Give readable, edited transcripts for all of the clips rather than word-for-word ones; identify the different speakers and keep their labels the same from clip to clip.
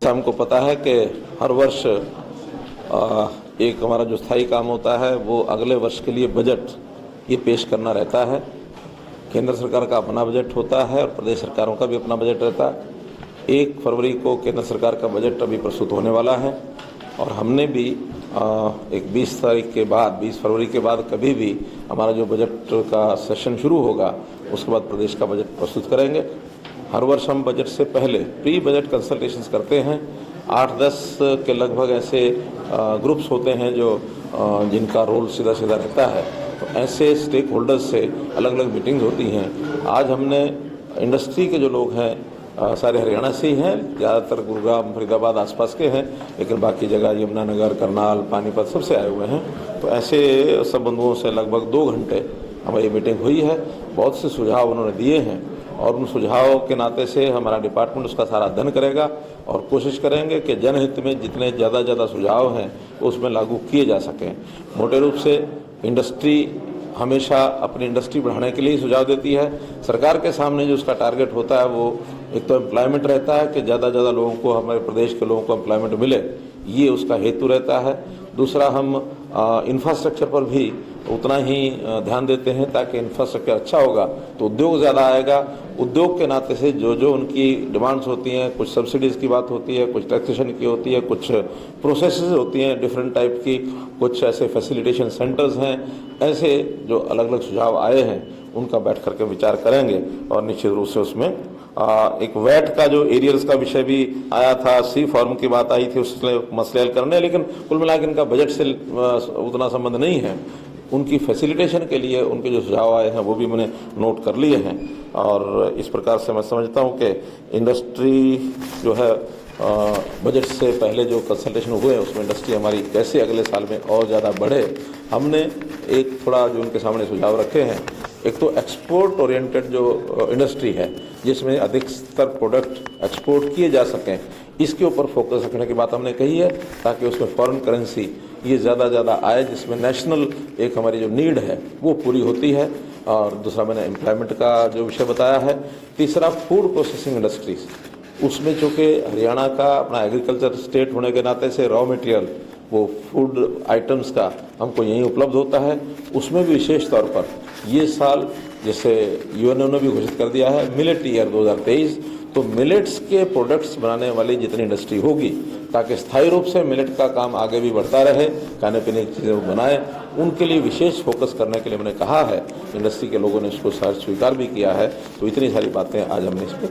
Speaker 1: हमको पता है कि हर वर्ष एक हमारा जो स्थायी काम होता है वो अगले वर्ष के लिए बजट ये पेश करना रहता है। केंद्र सरकार का अपना बजट होता है और प्रदेश सरकारों का भी अपना बजट रहता है। 1 फरवरी को केंद्र सरकार का बजट अभी प्रस्तुत होने वाला है और हमने भी एक 20 फरवरी के बाद कभी भी हमारा जो बजट का सेशन शुरू होगा उसके बाद प्रदेश का बजट प्रस्तुत करेंगे। हर वर्ष हम बजट से पहले प्री बजट कंसल्टेशंस करते हैं। 8-10 के लगभग ऐसे ग्रुप्स होते हैं जो जिनका रोल सीधा रहता है, तो ऐसे स्टेक होल्डर्स से अलग अलग मीटिंग्स होती हैं। आज हमने इंडस्ट्री के जो लोग हैं सारे हरियाणा से ही हैं, ज़्यादातर गुरुग्राम फरीदाबाद आसपास के हैं, लेकिन बाकी जगह यमुनानगर, करनाल, पानीपत सबसे आए हुए हैं। तो ऐसे सब बंधुओं से लगभग 2 घंटे हमारी मीटिंग हुई है। बहुत से सुझाव उन्होंने दिए हैं और उन सुझावों के नाते से हमारा डिपार्टमेंट उसका सारा अध्ययन करेगा और कोशिश करेंगे कि जनहित में जितने ज़्यादा सुझाव हैं उसमें लागू किए जा सकें। मोटे रूप से इंडस्ट्री हमेशा अपनी इंडस्ट्री बढ़ाने के लिए सुझाव देती है। सरकार के सामने जो उसका टारगेट होता है वो एक तो एम्प्लॉयमेंट रहता है कि ज़्यादा लोगों को, हमारे प्रदेश के लोगों को एम्प्लॉयमेंट मिले, ये उसका हेतु रहता है। दूसरा, हम इंफ्रास्ट्रक्चर पर भी उतना ही ध्यान देते हैं ताकि इंफ्रास्ट्रक्चर अच्छा होगा तो उद्योग ज़्यादा आएगा। उद्योग के नाते से जो उनकी डिमांड्स होती हैं, कुछ सब्सिडीज़ की बात होती है, कुछ टैक्सेशन की होती है, कुछ प्रोसेसेस होती हैं डिफरेंट टाइप की, कुछ ऐसे फैसिलिटेशन सेंटर्स हैं, ऐसे जो अलग अलग सुझाव आए हैं उनका बैठ करके विचार करेंगे और निश्चित रूप से उसमें एक वैट का जो एरियल्स का विषय भी आया था, सी फॉर्म की बात आई थी, उससे मसले हल करने, लेकिन कुल मिलाकर इनका बजट से उतना संबंध नहीं है। उनकी फैसिलिटेशन के लिए उनके जो सुझाव आए हैं वो भी मैंने नोट कर लिए हैं और इस प्रकार से मैं समझता हूं कि इंडस्ट्री जो है बजट से पहले जो कंसल्टेशन हुए हैं उसमें इंडस्ट्री हमारी कैसे अगले साल में और ज़्यादा बढ़े, हमने एक थोड़ा जो उनके सामने सुझाव रखे हैं। एक तो एक्सपोर्ट ओरिएंटेड जो इंडस्ट्री है जिसमें अधिक स्तर प्रोडक्ट एक्सपोर्ट किए जा सकें, इसके ऊपर फोकस रखने की बात हमने कही है ताकि उसमें फॉरेन करेंसी ये ज़्यादा आए, जिसमें नेशनल एक हमारी जो नीड है वो पूरी होती है। और दूसरा, मैंने एम्प्लॉयमेंट का जो विषय बताया है। तीसरा, फूड प्रोसेसिंग इंडस्ट्रीज, उसमें चूँकि हरियाणा का अपना एग्रीकल्चर स्टेट होने के नाते से रॉ मटेरियल वो फूड आइटम्स का हमको यहीं उपलब्ध होता है, उसमें भी विशेष तौर पर ये साल जैसे यूएनओ ने भी घोषित कर दिया है मिलेट ईयर 2023, तो मिलेट्स के प्रोडक्ट्स बनाने वाली जितनी इंडस्ट्री होगी ताकि स्थायी रूप से मिलेट का काम आगे भी बढ़ता रहे, खाने पीने की चीज़ें वो बनाए, उनके लिए विशेष फोकस करने के लिए मैंने कहा है। इंडस्ट्री के लोगों ने इसको स्वीकार भी किया है। तो इतनी सारी बातें आज हमने इस पर।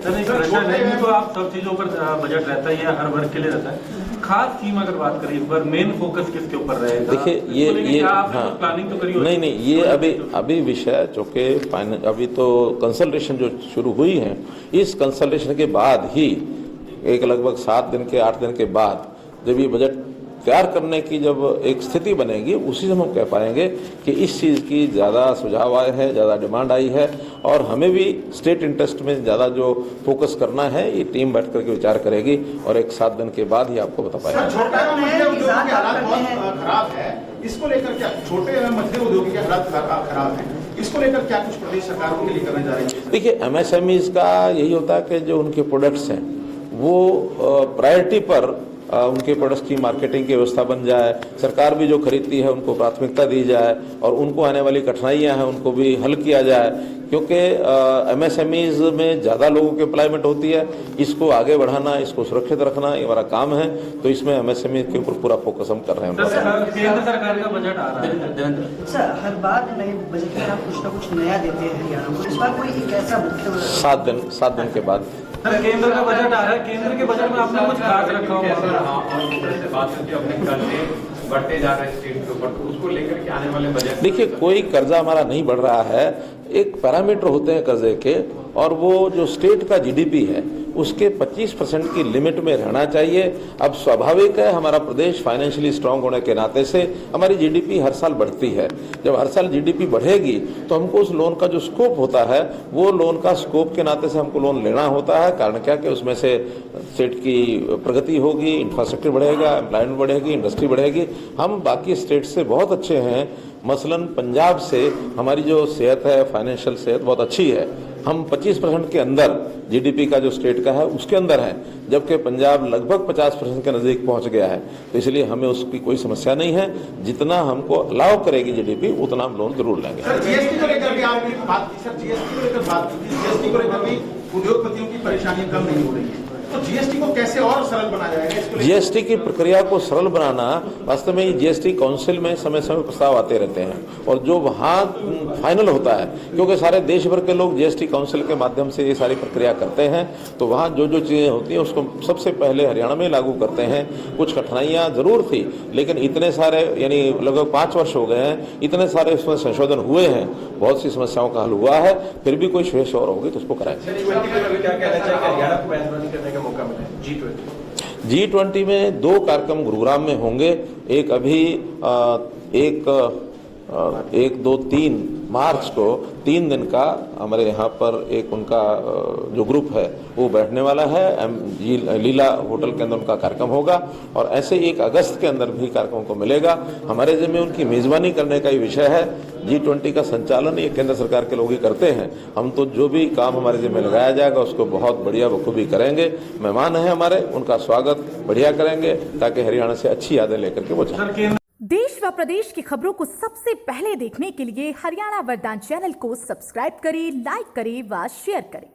Speaker 2: तो आप सब चीज़ों पर बजट रहता है या हर वर्ग के लिए रहता है? खास थीम अगर बात करें इस बार मेन फोकस किसके ऊपर रहेगा?
Speaker 1: देखिए ये हाँ,
Speaker 2: प्लानिंग तो करी
Speaker 1: नहीं ये अभी विषय चूँकि अभी तो कंसल्टेशन जो शुरू हुई है, इस कंसल्टेशन के बाद ही एक लगभग 7 दिन के 8 दिन के बाद जब ये बजट तैयार करने की जब एक स्थिति बनेगी उसी से हम कह पाएंगे कि इस चीज़ की ज़्यादा सुझाव आए हैं, ज़्यादा डिमांड आई है और हमें भी स्टेट इंटरेस्ट में ज़्यादा जो फोकस करना है ये टीम बैठ करके विचार करेगी और एक 7 दिन के बाद ही आपको बता पाएंगे।
Speaker 3: इसको लेकर क्या छोटे एवं मध्यम उद्योगों के हालात खराब हैं, इसको लेकर क्या कुछ प्रदेश सरकारों के लिए करने जा रही है?
Speaker 1: देखिए, एमएसएमईज का यही होता है कि जो उनके प्रोडक्ट्स हैं वो प्रायोरिटी पर उनके प्रोडक्ट्स की मार्केटिंग की व्यवस्था बन जाए, सरकार भी जो खरीदती है उनको प्राथमिकता दी जाए और उनको आने वाली कठिनाइयां हैं उनको भी हल किया जाए, क्योंकि एमएसएमईज में ज़्यादा लोगों की एम्प्लॉयमेंट होती है। इसको आगे बढ़ाना, इसको सुरक्षित रखना ये हमारा काम है, तो इसमें एमएसएमई के ऊपर पूरा फोकस हम कर रहे हैं।
Speaker 2: केंद्र सरकार का बजट आ रहा है
Speaker 4: सर, हर बार नए बजट में आप कुछ ना कुछ नया देते हैं हरियाणा को, इस बार कोई एक ऐसा मुख्य
Speaker 1: 7 दिन के बाद
Speaker 2: केंद्र का बजट आ रहा है, केंद्र के बजट में आपने कुछ खास रखा बढ़ते जा रहे स्टेट के ऊपर, तो उसको लेकर के आने वाले बजट?
Speaker 1: देखिए, कोई कर्जा हमारा नहीं बढ़ रहा है। एक पैरामीटर होते हैं कर्जे के और वो जो स्टेट का जीडीपी है उसके 25% की लिमिट में रहना चाहिए। अब स्वाभाविक है, हमारा प्रदेश फाइनेंशियली स्ट्रांग होने के नाते से हमारी जीडीपी हर साल बढ़ती है। जब हर साल जीडीपी बढ़ेगी तो हमको उस लोन का जो स्कोप होता है वो लोन का स्कोप के नाते से हमको लोन लेना होता है। कारण क्या कि उसमें से स्टेट की प्रगति होगी, इंफ्रास्ट्रक्चर बढ़ेगा, एम्प्लॉयमेंट बढ़ेगी, इंडस्ट्री बढ़ेगी। हम बाकी स्टेट से बहुत अच्छे हैं। मसलन पंजाब से हमारी जो सेहत है, फाइनेंशियल सेहत बहुत अच्छी है, हम 25% के अंदर जीडीपी का जो स्टेट का है उसके अंदर है, जबकि पंजाब लगभग 50% के नजदीक पहुंच गया है। तो इसलिए हमें उसकी कोई समस्या नहीं है, जितना हमको अलाउ करेगी जीडीपी उतना हम लोन जरूर लेंगे।
Speaker 3: सर जीएसटी को लेकर भी आपने बात की, सर जीएसटी को लेकर बात की, जीएसटी को लेकर भी उद्योगपतियों की परेशानियां कम नहीं हो रही है, तो जीएसटी को कैसे और सरल बनाया जाएगा? इसको
Speaker 1: जीएसटी की प्रक्रिया को सरल बनाना, वास्तव में जीएसटी काउंसिल में समय समय प्रस्ताव आते रहते हैं और जो वहाँ फाइनल होता है, क्योंकि सारे देश भर के लोग जीएसटी काउंसिल के माध्यम से ये सारी प्रक्रिया करते हैं, तो वहाँ जो जो चीज़ें होती हैं उसको सबसे पहले हरियाणा में लागू करते हैं। कुछ कठिनाइयाँ जरूर थी, लेकिन इतने सारे यानी लगभग 5 वर्ष हो गए हैं, इतने सारे उसमें संशोधन हुए हैं, बहुत सी समस्याओं का हल हुआ है। फिर भी कोई शेष और होगी तो उसको कराएंगे। G20 में 2 कार्यक्रम गुरुग्राम में होंगे। एक अभी 1, 2, 3 मार्च को 3 दिन का हमारे यहाँ पर एक उनका जो ग्रुप है वो बैठने वाला है, लीला होटल के अंदर उनका कार्यक्रम होगा। और ऐसे 1 अगस्त के अंदर भी कार्यक्रम को मिलेगा। हमारे जिम्मे उनकी मेजबानी करने का ही विषय है। G20 का संचालन ये केंद्र सरकार के लोग ही करते हैं। हम तो जो भी काम हमारे जिम्मे लगाया जाएगा उसको बहुत बढ़िया बखूबी करेंगे। मेहमान है हमारे, उनका स्वागत बढ़िया करेंगे ताकि हरियाणा से अच्छी यादें लेकर के वो जाएं।
Speaker 5: देश व प्रदेश की खबरों को सबसे पहले देखने के लिए हरियाणा वरदान चैनल को सब्सक्राइब करें, लाइक करें व शेयर करें।